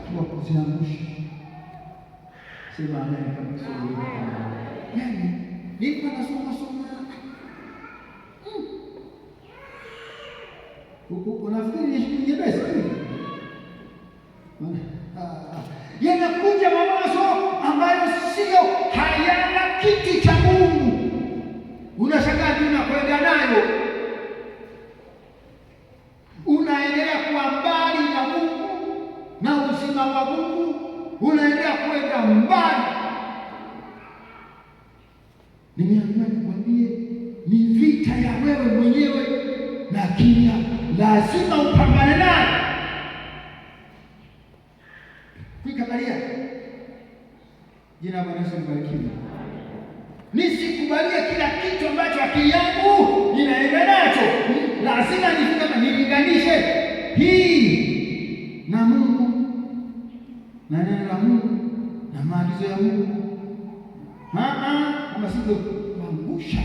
unatakiwa kuziangusha. Sema amen kabisa. Yaani niko nasoma unafikiri ni nyepesi? Yanakuja mawazo ambayo sio, hayana kiti cha Mungu. Unashangaa unakwenda nayo, unaendelea kuwa mbali na Mungu na uzima wa Mungu, unaendelea kwenda mbali. Nimeambiwa nikwambie, ni vita ya wewe mwenyewe, lakini lazima upambane nayo. Kuikabalia jina la Bwana libarikiwe. Nisikubalie kila kitu ambacho akili yangu inaenda nacho. Lazima nilinganishe hii na Mungu, na neno la Mungu, na maagizo ya Mungu. Kama sivyo kuangusha